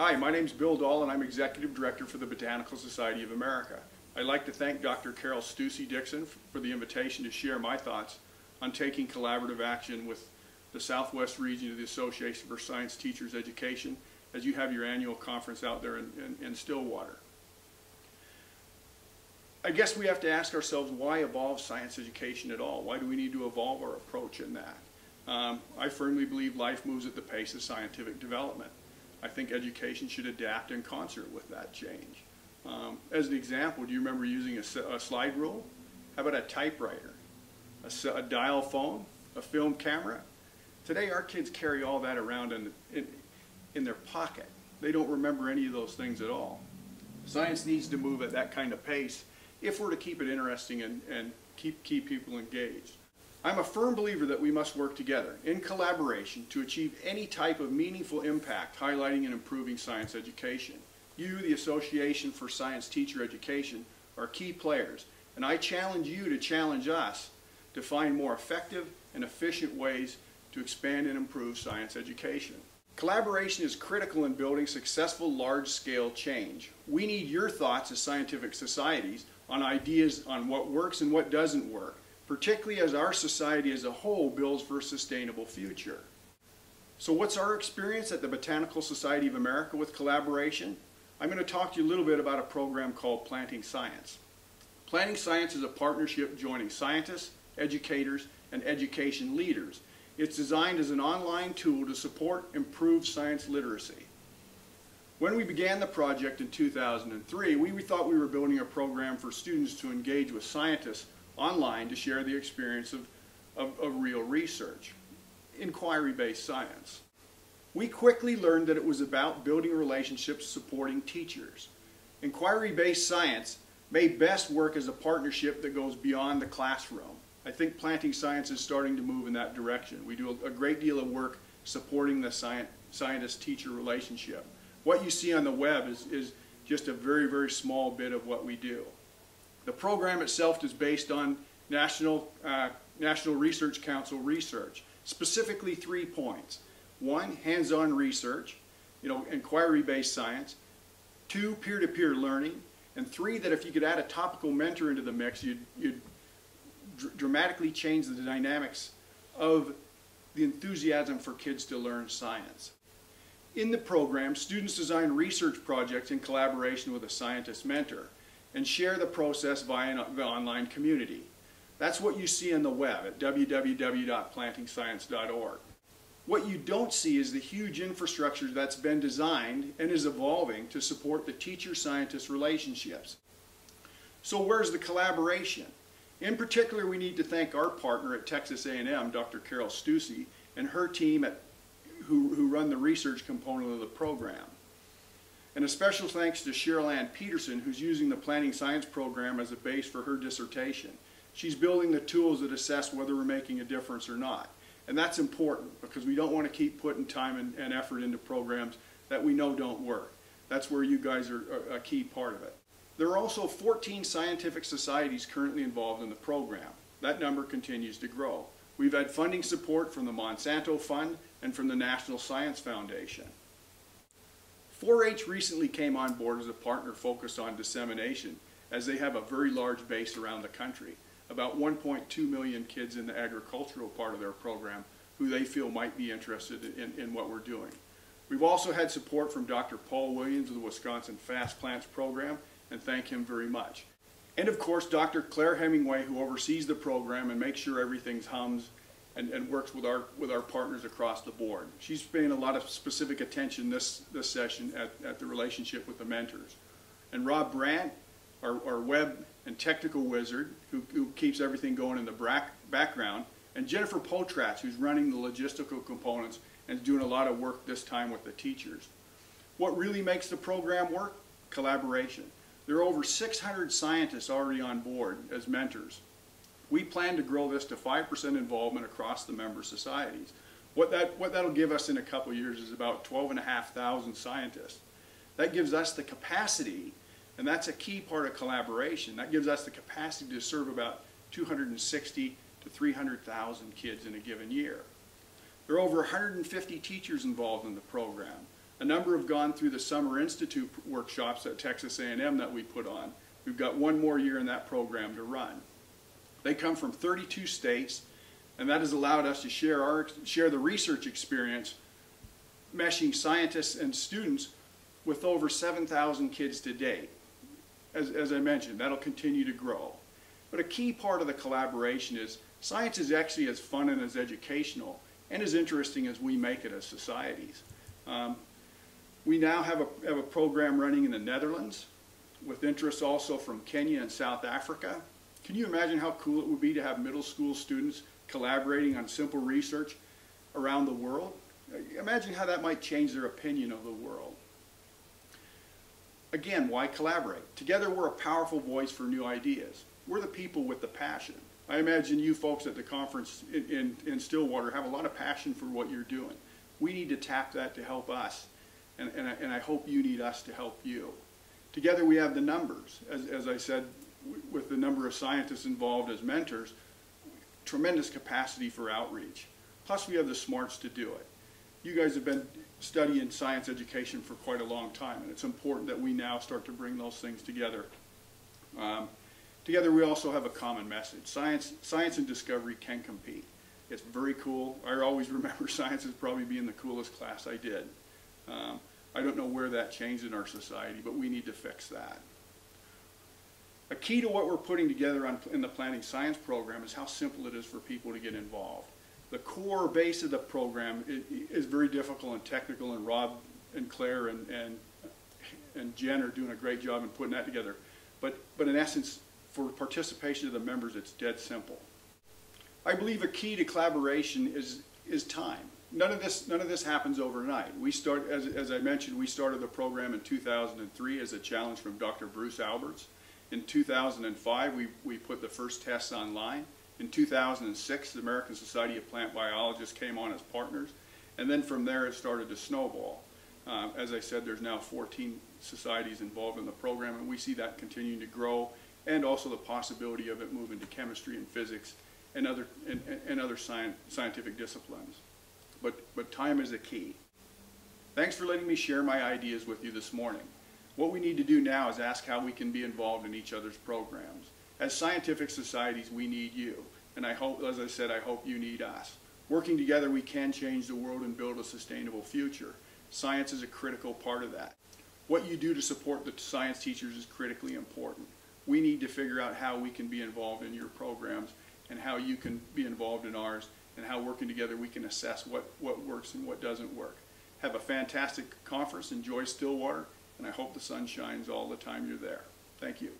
Hi, my name is Bill Dahl and I'm Executive Director for the Botanical Society of America. I'd like to thank Dr. Carol Stussy-Dixon for the invitation to share my thoughts on taking collaborative action with the Southwest region of the Association for Science Teachers Education as you have your annual conference out there in Stillwater. I guess we have to ask ourselves, why evolve science education at all? Why do we need to evolve our approach in that? I firmly believe life moves at the pace of scientific development. I think education should adapt in concert with that change. As an example, do you remember using a slide rule? How about a typewriter, a dial phone, a film camera? Today our kids carry all that around in their pocket. They don't remember any of those things at all. Science needs to move at that kind of pace if we're to keep it interesting and keep people engaged. I'm a firm believer that we must work together in collaboration to achieve any type of meaningful impact highlighting and improving science education. You, the Association for Science Teacher Education, are key players, and I challenge you to challenge us to find more effective and efficient ways to expand and improve science education. Collaboration is critical in building successful large-scale change. We need your thoughts as scientific societies on ideas on what works and what doesn't work, particularly as our society as a whole builds for a sustainable future. So what's our experience at the Botanical Society of America with collaboration? I'm going to talk to you a little bit about a program called Planting Science. Planting Science is a partnership joining scientists, educators, and education leaders. It's designed as an online tool to support improved science literacy. When we began the project in 2003, we thought we were building a program for students to engage with scientists online to share the experience of real research, inquiry-based science. We quickly learned that it was about building relationships supporting teachers. Inquiry-based science may best work as a partnership that goes beyond the classroom. I think Planting Science is starting to move in that direction. We do a great deal of work supporting the scientist-teacher relationship. What you see on the web is just a very, very small bit of what we do. The program itself is based on National Research Council research, specifically 3 points. 1, hands-on research, inquiry-based science. 2, peer-to-peer learning. And 3, that if you could add a topical mentor into the mix, you'd dramatically change the dynamics of the enthusiasm for kids to learn science. In the program, students design research projects in collaboration with a scientist mentor and share the process via the online community. That's what you see on the web at www.plantingscience.org. What you don't see is the huge infrastructure that's been designed and is evolving to support the teacher-scientist relationships. So where's the collaboration? In particular, we need to thank our partner at Texas A&M, Dr. Carol Stussy, and her team who run the research component of the program. And a special thanks to Cheryl Ann Peterson, who's using the Planting Science program as a base for her dissertation. She's building the tools that assess whether we're making a difference or not. And that's important because we don't want to keep putting time and effort into programs that we know don't work. That's where you guys are a key part of it. There are also 14 scientific societies currently involved in the program. That number continues to grow. We've had funding support from the Monsanto Fund and from the National Science Foundation. 4-H recently came on board as a partner focused on dissemination, as they have a very large base around the country. About 1.2 million kids in the agricultural part of their program who they feel might be interested in what we're doing. We've also had support from Dr. Paul Williams of the Wisconsin Fast Plants program, and thank him very much. And of course, Dr. Claire Hemingway, who oversees the program and makes sure everything hums and works with our partners across the board. She's paying a lot of specific attention this session at the relationship with the mentors. And Rob Brandt, our web and technical wizard, who keeps everything going in the background, and Jennifer Potratz, who's running the logistical components and is doing a lot of work this time with the teachers. What really makes the program work? Collaboration. There are over 600 scientists already on board as mentors. We plan to grow this to 5% involvement across the member societies. What that'll give us in a couple of years is about 12,500 scientists. That gives us the capacity, and that's a key part of collaboration, that gives us the capacity to serve about 260 to 300,000 kids in a given year. There are over 150 teachers involved in the program. A number have gone through the Summer Institute workshops at Texas A&M that we put on. We've got one more year in that program to run. They come from 32 states, and that has allowed us to share the research experience, meshing scientists and students with over 7,000 kids to date. As I mentioned, that'll continue to grow. But a key part of the collaboration is science is actually as fun and as educational and as interesting as we make it as societies. We now have a program running in the Netherlands with interest also from Kenya and South Africa. Can you imagine how cool it would be to have middle school students collaborating on simple research around the world? Imagine how that might change their opinion of the world. Again, why collaborate? Together we're a powerful voice for new ideas. We're the people with the passion. I imagine you folks at the conference in Stillwater have a lot of passion for what you're doing. We need to tap that to help us, and I hope you need us to help you. Together we have the numbers. As I said, with the number of scientists involved as mentors, tremendous capacity for outreach. Plus we have the smarts to do it. You guys have been studying science education for quite a long time, and it's important that we now start to bring those things together. Together we also have a common message. Science and discovery can compete. It's very cool. I always remember science as probably being the coolest class I did. I don't know where that changed in our society, but we need to fix that. A key to what we're putting together in the Planting Science program is how simple it is for people to get involved. The core base of the program is very difficult and technical, and Rob and Claire and Jen are doing a great job in putting that together. But in essence, for participation of the members, it's dead simple. I believe a key to collaboration is time. None of this happens overnight. We start, as I mentioned, we started the program in 2003 as a challenge from Dr. Bruce Alberts. In 2005, we put the first tests online. In 2006, the American Society of Plant Biologists came on as partners, and then from there it started to snowball. As I said, there's now 14 societies involved in the program, and we see that continuing to grow, and also the possibility of it moving to chemistry and physics and other scientific disciplines. But time is a key. Thanks for letting me share my ideas with you this morning. What we need to do now is ask how we can be involved in each other's programs. As scientific societies, we need you. And I hope, as I said, I hope you need us. Working together, we can change the world and build a sustainable future. Science is a critical part of that. What you do to support the science teachers is critically important. We need to figure out how we can be involved in your programs and how you can be involved in ours, and how working together we can assess what works and what doesn't work. Have a fantastic conference, enjoy Stillwater, and I hope the sun shines all the time you're there. Thank you.